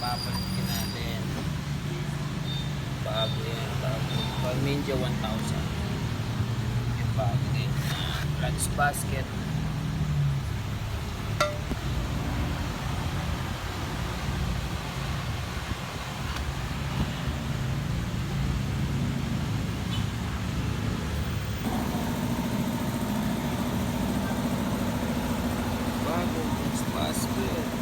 papalitin natin. Bago yan, bago. Pag Ninja 1000. Yung bago din. Clutch basket. Bagong clutch basket.